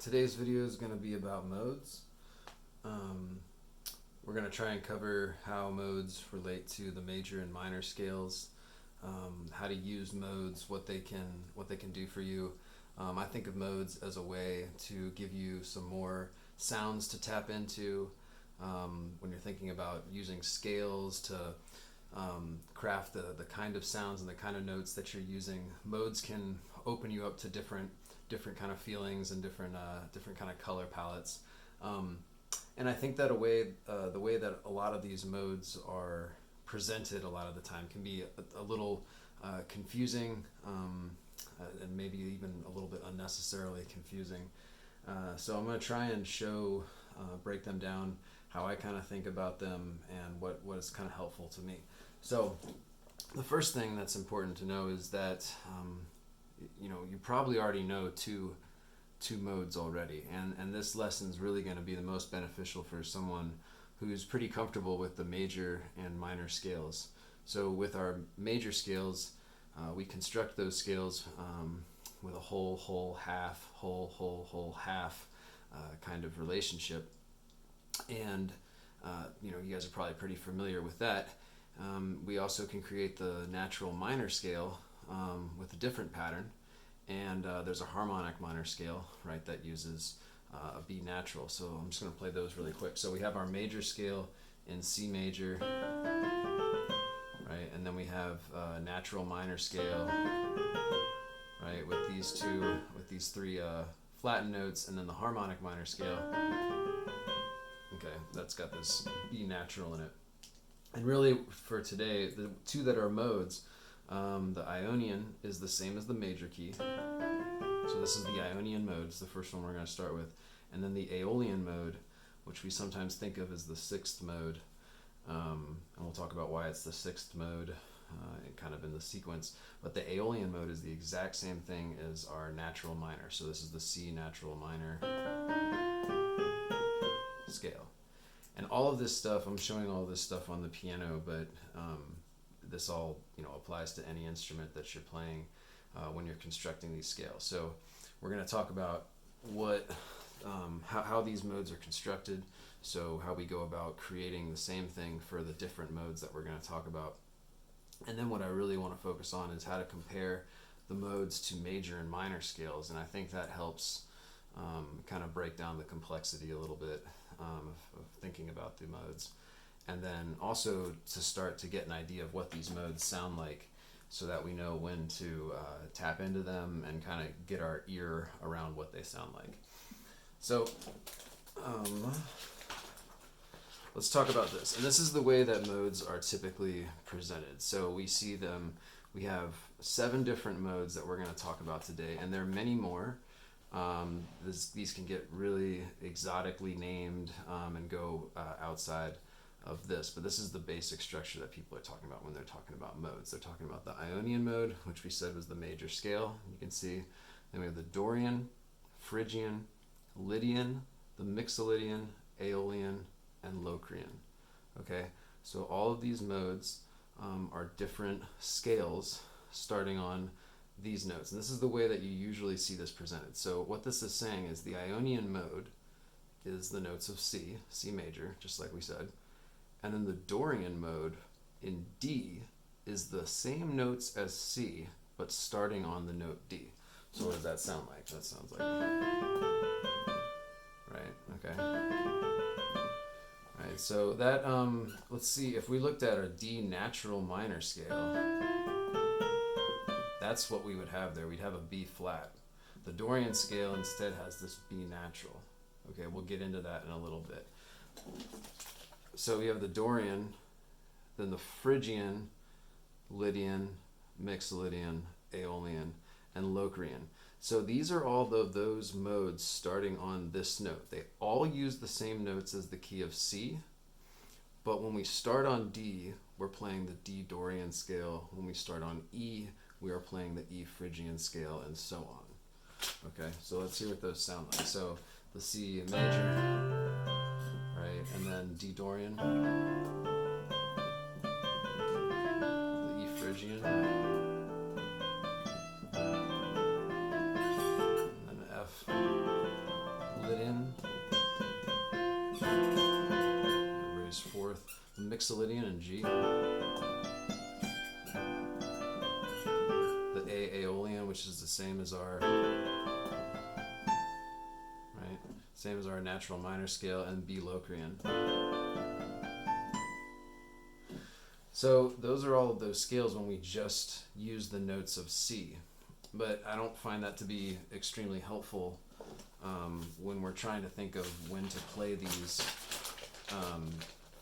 Today's video is going to be about modes. We're going to try and cover how modes relate to the major and minor scales, how to use modes, what they can do for you. I think of modes as a way to give you some more sounds to tap into when you're thinking about using scales to craft the kind of sounds and the kind of notes that you're using. Modes can open you up to different kind of feelings and different kind of color palettes. And I think that the way that a lot of these modes are presented a lot of the time can be a little confusing, and maybe even a little bit unnecessarily confusing. So I'm going to try and break them down, how I kind of think about them, and what is kind of helpful to me. So the first thing that's important to know is that you probably already know two modes already, and this lesson is really going to be the most beneficial for someone who's pretty comfortable with the major and minor scales. So with our major scales, we construct those scales with a whole, half, whole, half kind of relationship, and you guys are probably pretty familiar with that. We also can create the natural minor scale with a different pattern, and there's a harmonic minor scale, right, that uses a B natural. So I'm just going to play those really quick. So we have our major scale in C major, right, and then we have a natural minor scale, right, with these three flattened notes, and then the harmonic minor scale. Okay, that's got this B natural in it. And really, for today, the two that are modes, the Ionian is the same as the major key. So this is the Ionian mode. It's the first one we're going to start with. And then the Aeolian mode, which we sometimes think of as the sixth mode. And we'll talk about why it's the sixth mode kind of in the sequence. But the Aeolian mode is the exact same thing as our natural minor. So this is the C natural minor scale. And all of this stuff, I'm showing all this stuff on the piano, but this all applies to any instrument that you're playing when you're constructing these scales. So we're going to talk about how these modes are constructed, so how we go about creating the same thing for the different modes that we're going to talk about. And then what I really want to focus on is how to compare the modes to major and minor scales, and I think that helps kind of break down the complexity a little bit of thinking about the modes. And then also to start to get an idea of what these modes sound like, so that we know when to tap into them and kind of get our ear around what they sound like. So let's talk about this. And this is the way that modes are typically presented. So we see them, we have 7 different modes that we're going to talk about today, and there are many more. These can get really exotically named and go outside of this, but this is the basic structure that people are talking about when they're talking about modes. They're talking about the Ionian mode, which we said was the major scale. You can see. Then we have the Dorian, Phrygian, Lydian, the Mixolydian, Aeolian, and Locrian. Okay, so all of these modes are different scales starting on these notes, and this is the way that you usually see this presented. So what this is saying is the Ionian mode is the notes of C major, just like we said. And then the Dorian mode in D is the same notes as C, but starting on the note D. So what does that sound like? That sounds like, right, okay. Right, so that, let's see, if we looked at a D natural minor scale, that's what we would have there. We'd have a B flat. The Dorian scale instead has this B natural. Okay, we'll get into that in a little bit. So we have the Dorian, then the Phrygian, Lydian, Mixolydian, Aeolian, and Locrian. So these are all those modes starting on this note. They all use the same notes as the key of C, but when we start on D, we're playing the D Dorian scale. When we start on E, we are playing the E Phrygian scale, and so on. Okay, so let's hear what those sound like. So the C major, right, and then D Dorian, the E Phrygian, and then F, Mixolydian and G. The A Aeolian, which is the same as our same as our natural minor scale, and B Locrian. So those are all of those scales when we just use the notes of C. But I don't find that to be extremely helpful when we're trying to think of when to play these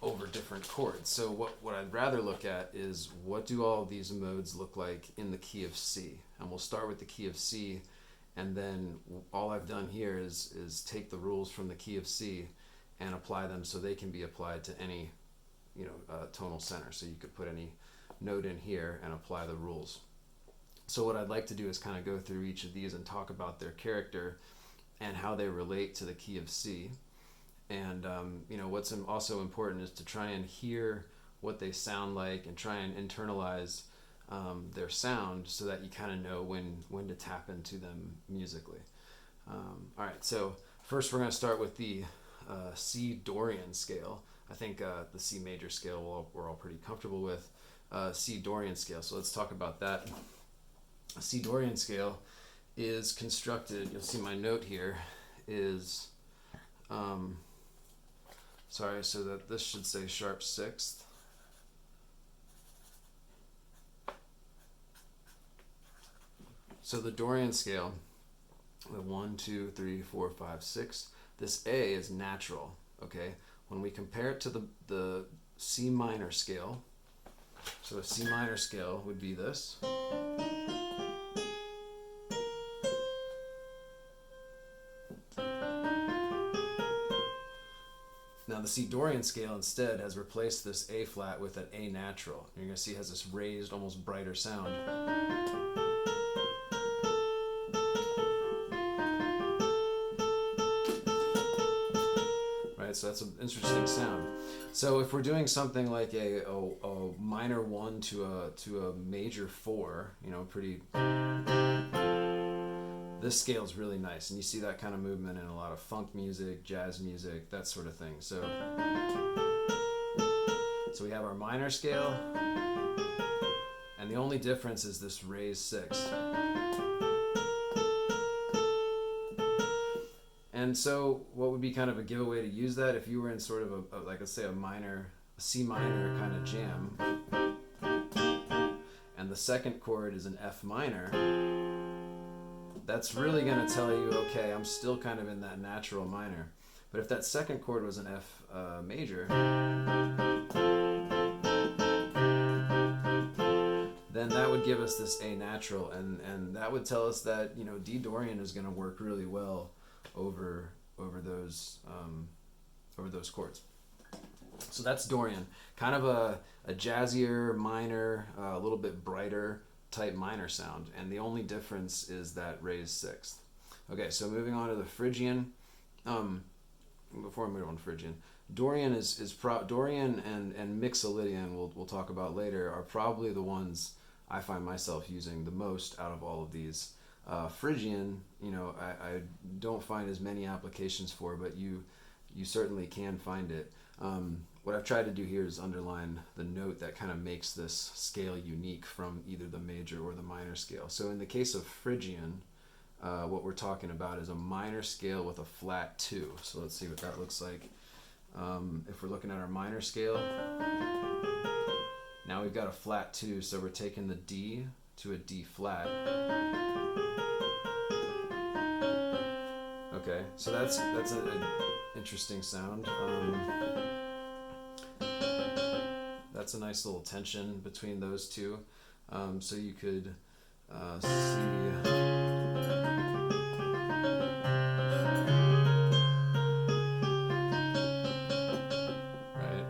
over different chords. So what I'd rather look at is what do all of these modes look like in the key of C. And we'll start with the key of C, and then all I've done here is take the rules from the key of C and apply them so they can be applied to any tonal center. So you could put any note in here and apply the rules. So what I'd like to do is kind of go through each of these and talk about their character and how they relate to the key of C. And what's also important is to try and hear what they sound like and try and internalize their sound so that you kind of know when to tap into them musically. All right, so first we're going to start with the C Dorian scale. I think the C major scale we're all pretty comfortable with. C Dorian scale, so let's talk about that. C Dorian scale is constructed, you'll see my note here, is, so that this should say sharp sixth. So the Dorian scale, the 1, 2, 3, 4, 5, 6, this A is natural, okay? When we compare it to the C minor scale, so a C minor scale would be this. Now the C Dorian scale instead has replaced this A flat with an A natural. You're going to see it has this raised, almost brighter sound. So that's an interesting sound. So if we're doing something like a minor 1 to a major 4, this scale is really nice, and you see that kind of movement in a lot of funk music, jazz music, that sort of thing. So we have our minor scale, and the only difference is this raised sixth. And so what would be kind of a giveaway to use that if you were in sort of like let's say a C minor kind of jam, and the second chord is an F minor, that's really going to tell you, okay, I'm still kind of in that natural minor. But if that second chord was an F major, then that would give us this A natural, and that would tell us that D Dorian is going to work really well over those chords. So that's Dorian, kind of a jazzier minor, a little bit brighter type minor sound, and the only difference is that raised sixth. Okay, so moving on to the Phrygian. Before I move on to Phrygian, Dorian Dorian and Mixolydian, we'll talk about later, are probably the ones I find myself using the most out of all of these. Phrygian, I don't find as many applications for, but you certainly can find it. What I've tried to do here is underline the note that kind of makes this scale unique from either the major or the minor scale. So in the case of Phrygian, what we're talking about is a minor scale with a flat 2. So let's see what that looks like. If we're looking at our minor scale, now we've got a flat 2, so we're taking the D to a D flat. Okay, so that's an interesting sound. That's a nice little tension between those two. So you could see. Right,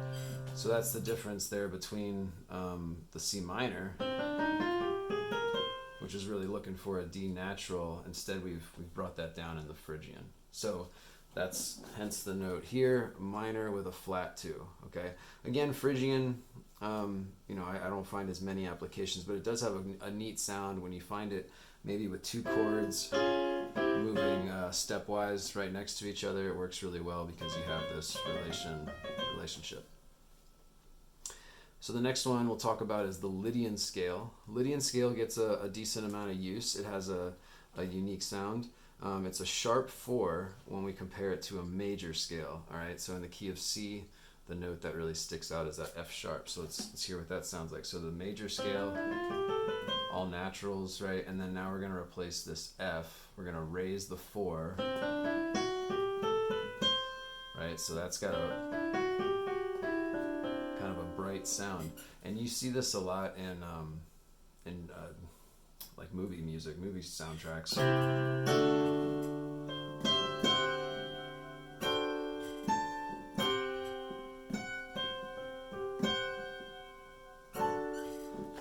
so that's the difference there between the C minor, which is really looking for a D natural. Instead, we've brought that down in the Phrygian. So that's hence the note here, minor with a flat 2. Okay. Again, Phrygian, I don't find as many applications, but it does have a neat sound when you find it maybe with 2 chords moving stepwise right next to each other. It works really well because you have this relationship. So the next one we'll talk about is the Lydian scale. Lydian scale gets a decent amount of use. It has a unique sound. It's a sharp 4 when we compare it to a major scale. All right, so in the key of C, the note that really sticks out is that F sharp. So let's hear what that sounds like. So the major scale, all naturals, right? And then now we're going to replace this F. We're going to raise the 4, right? So that's got a kind of a bright sound, and you see this a lot in like movie music, movie soundtracks.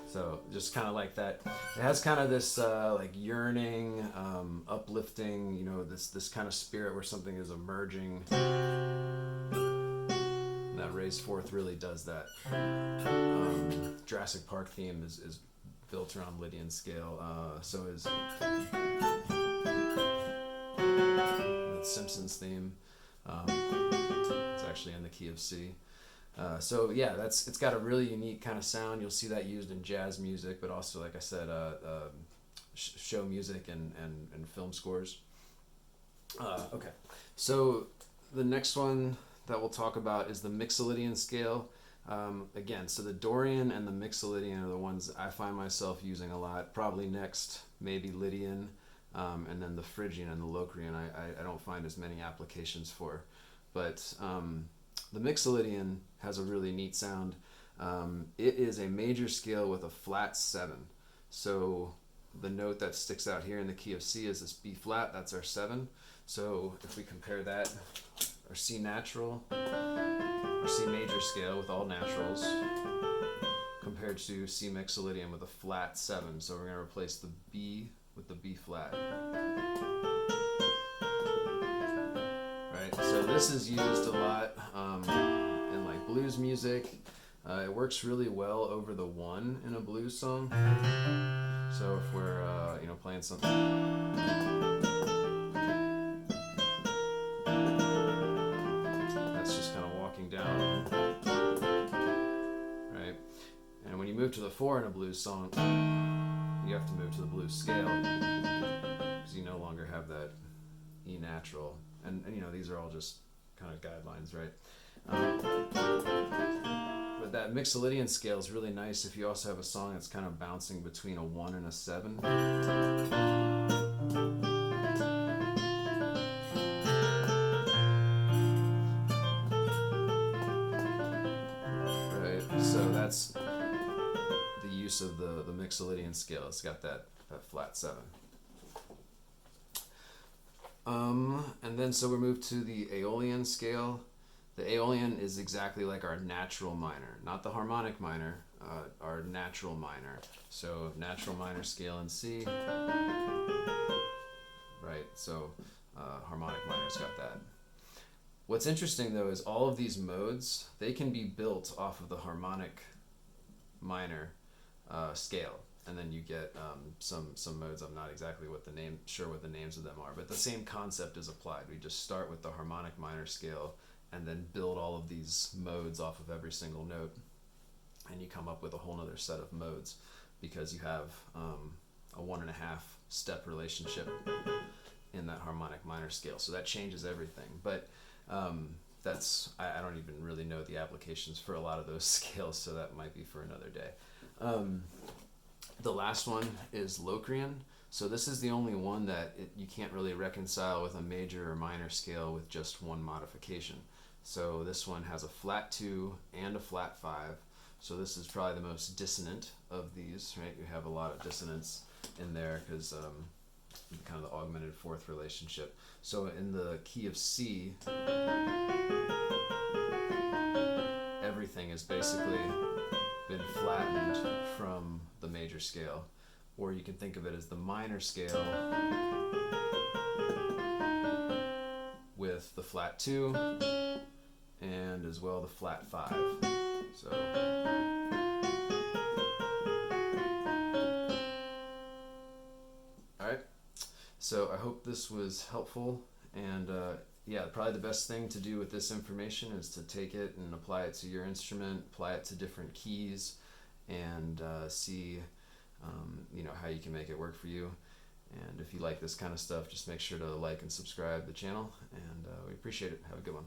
So just kind of like that. It has kind of this like yearning, uplifting, you know, this kind of spirit where something is emerging. That raised fourth really does that. Jurassic Park theme is built around Lydian scale. So is the Simpsons theme. It's actually in the key of C. So yeah, it's got a really unique kind of sound. You'll see that used in jazz music, but also, like I said, show music and film scores. Okay, so the next one that we'll talk about is the Mixolydian scale. Again, so the Dorian and the Mixolydian are the ones I find myself using a lot. Probably next, maybe Lydian, and then the Phrygian and the Locrian I don't find as many applications for. But the Mixolydian has a really neat sound. It is a major scale with a flat 7. So the note that sticks out here in the key of C is this B flat, that's our 7. So if we compare that, our C natural, our C major scale with all naturals, compared to C Mixolydian with a flat 7. So we're going to replace the B with the B flat. Right, so this is used a lot in like blues music. It works really well over the 1 in a blues song. So if we're playing something, that's just kind of walking down, right? And when you move to the 4 in a blues song, you have to move to the blues scale because you no longer have that E natural. And these are all just kind of guidelines, right? But that Mixolydian scale is really nice if you also have a song that's kind of bouncing between a 1 and a 7. Right, so that's the use of the Mixolydian scale. It's got that flat 7. And then so we move to the Aeolian scale. The Aeolian is exactly like our natural minor, not the harmonic minor, our natural minor. So natural minor scale in C, right? So harmonic minor's got that. What's interesting though is all of these modes, they can be built off of the harmonic minor scale. And then you get some modes. I'm not exactly sure what the names of them are, but the same concept is applied. We just start with the harmonic minor scale and then build all of these modes off of every single note, and you come up with a whole other set of modes because you have a 1.5 step relationship in that harmonic minor scale. So that changes everything. But I don't even really know the applications for a lot of those scales, so that might be for another day. The last one is Locrian. So this is the only one that you can't really reconcile with a major or minor scale with just one modification. So this one has a flat 2 and a flat 5. So this is probably the most dissonant of these, right? You have a lot of dissonance in there because kind of the augmented 4th relationship. So in the key of C, everything has basically been flattened from the major scale, or you can think of it as the minor scale with the flat 2 and as well the flat 5. So all right, so I hope this was helpful, and yeah, probably the best thing to do with this information is to take it and apply it to your instrument, apply it to different keys, and see, how you can make it work for you. And if you like this kind of stuff, just make sure to like and subscribe the channel, and we appreciate it. Have a good one.